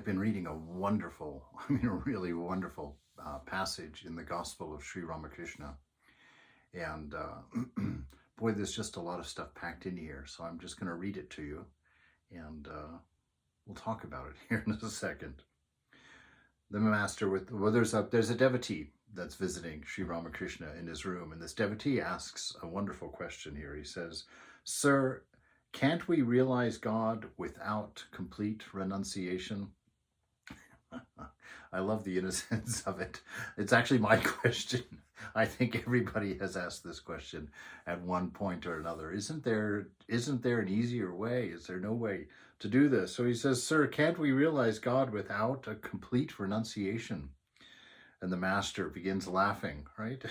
been reading a wonderful, a really wonderful passage in the Gospel of Sri Ramakrishna. And boy, there's just a lot of stuff packed in here. So I'm just going to read it to you and we'll talk about it here in a second. The master there's a devotee that's visiting Sri Ramakrishna in his room. And this devotee asks a wonderful question here. He says, "Sir, can't we realize God without complete renunciation?" I love the innocence of it. It's actually my question. I think everybody has asked this question at one point or another. Isn't there an easier way? Is there no way to do this? So he says, "Sir, can't we realize God without a complete renunciation?" And the master begins laughing, right?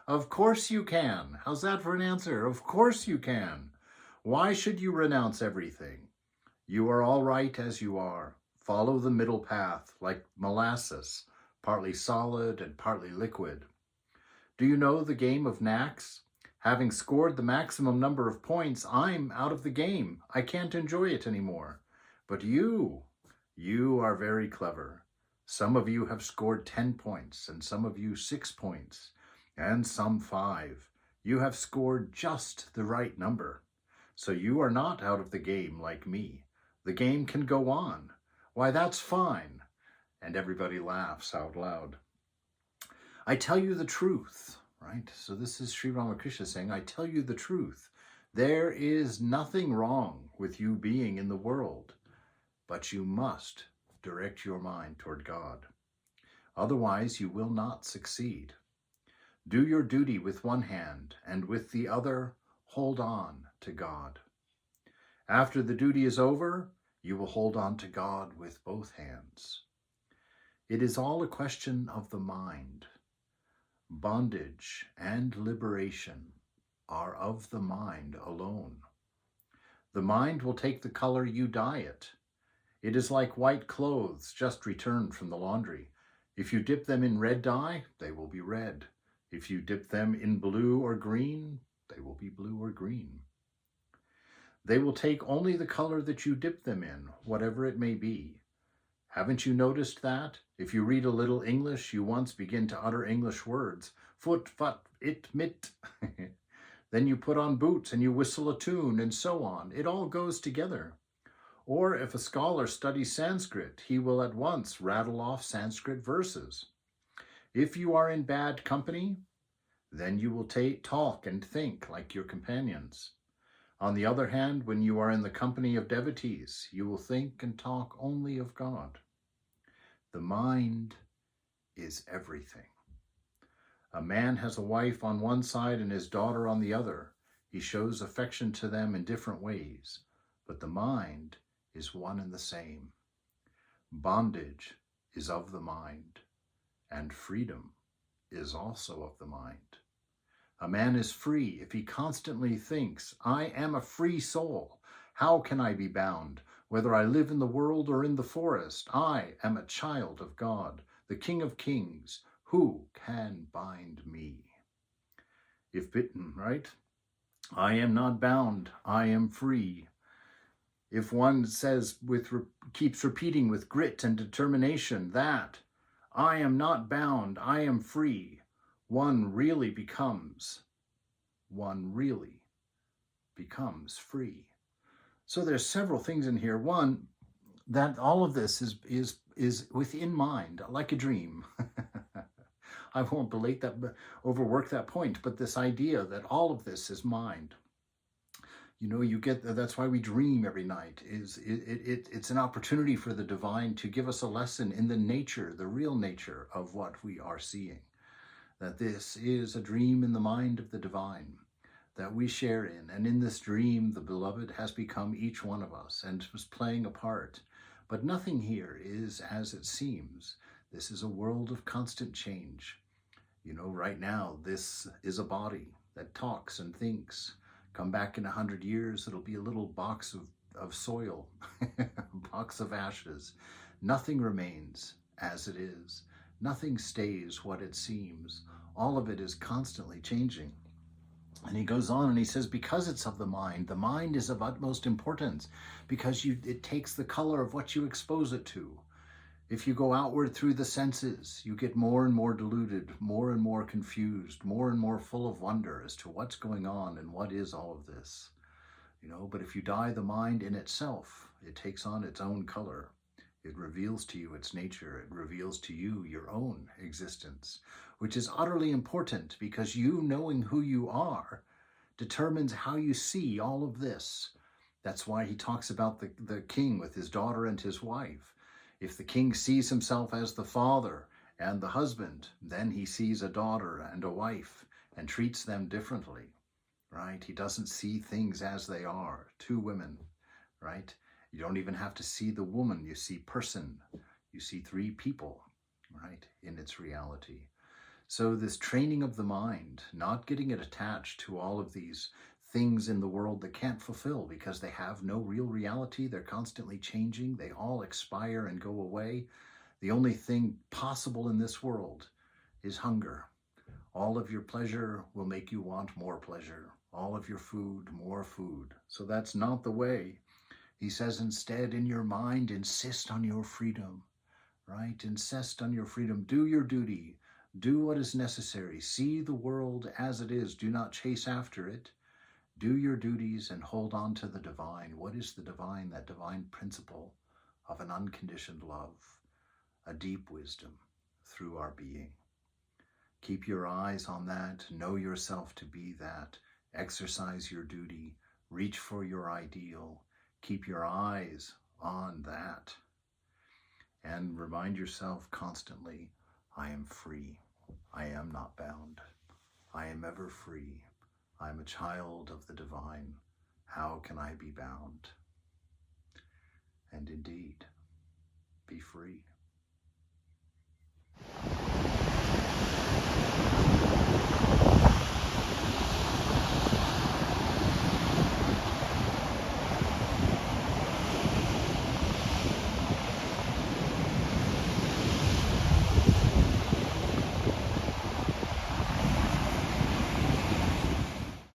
Of course you can. How's that for an answer? Of course you can. Why should you renounce everything? You are all right as you are. Follow the middle path, like molasses, partly solid and partly liquid. Do you know the game of knacks? Having scored the maximum number of points, I'm out of the game. I can't enjoy it anymore. But you are very clever. Some of you have scored 10 points, and some of you 6 points, and some 5. You have scored just the right number. So you are not out of the game like me. The game can go on. Why, that's fine." And everybody laughs out loud. I tell you the truth, right? So this is Sri Ramakrishna saying, I tell you the truth. There is nothing wrong with you being in the world, but you must direct your mind toward God. Otherwise, you will not succeed. Do your duty with one hand, and with the other, hold on to God. After the duty is over, you will hold on to God with both hands. It is all a question of the mind. Bondage and liberation are of the mind alone. The mind will take the color you dye it. It is like white clothes just returned from the laundry. If you dip them in red dye, they will be red. If you dip them in blue or green, they will be blue or green. They will take only the color that you dip them in, whatever it may be. Haven't you noticed that? If you read a little English, you once begin to utter English words. Foot, fut, it, mit. Then you put on boots and you whistle a tune and so on. It all goes together. Or if a scholar studies Sanskrit, he will at once rattle off Sanskrit verses. If you are in bad company, then you will talk and think like your companions. On the other hand, when you are in the company of devotees, you will think and talk only of God. The mind is everything. A man has a wife on one side and his daughter on the other. He shows affection to them in different ways, but the mind is one and the same. Bondage is of the mind, and freedom is also of the mind. A man is free if he constantly thinks, I am a free soul. How can I be bound? Whether I live in the world or in the forest, I am a child of God, the King of Kings. Who can bind me? If bitten, right? I am not bound. I am free. If one says keeps repeating with grit and determination that I am not bound, I am free, one really becomes free. So there's several things in here. One, that all of this is within mind, like a dream. I won't overwork that point, but this idea that all of this is mind. You know, that's why we dream every night. It's an opportunity for the divine to give us a lesson in the real nature of what we are seeing. That this is a dream in the mind of the divine that we share in. And in this dream, the beloved has become each one of us and was playing a part. But nothing here is as it seems. This is a world of constant change. You know, right now, this is a body that talks and thinks. Come back in 100 years, it'll be a little box of soil, a box of ashes. Nothing remains as it is. Nothing stays what it seems. All of it is constantly changing. And he goes on and he says, because it's of the mind is of utmost importance, because it takes the color of what you expose it to. If you go outward through the senses, you get more and more deluded, more and more confused, more and more full of wonder as to what's going on and what is all of this. But if you dye the mind in itself, it takes on its own color. It reveals to you its nature. It reveals to you your own existence, which is utterly important, because you knowing who you are determines how you see all of this. That's why he talks about the king with his daughter and his wife. If the king sees himself as the father and the husband, then he sees a daughter and a wife and treats them differently, right? He doesn't see things as they are. Two women, right? You don't even have to see the woman. You see person. You see three people, right, in its reality. So this training of the mind, not getting it attached to all of these things in the world that can't fulfill because they have no real reality. They're constantly changing. They all expire and go away. The only thing possible in this world is hunger. All of your pleasure will make you want more pleasure. All of your food, more food. So that's not the way. He says, instead, in your mind, insist on your freedom, right? Insist on your freedom. Do your duty. Do what is necessary. See the world as it is. Do not chase after it. Do your duties and hold on to the divine. What is the divine? That divine principle of an unconditioned love, a deep wisdom through our being. Keep your eyes on that. Know yourself to be that. Exercise your duty. Reach for your ideal. Keep your eyes on that. And remind yourself constantly, I am free. I am not bound. I am ever free. I am a child of the divine. How can I be bound? And indeed, be free.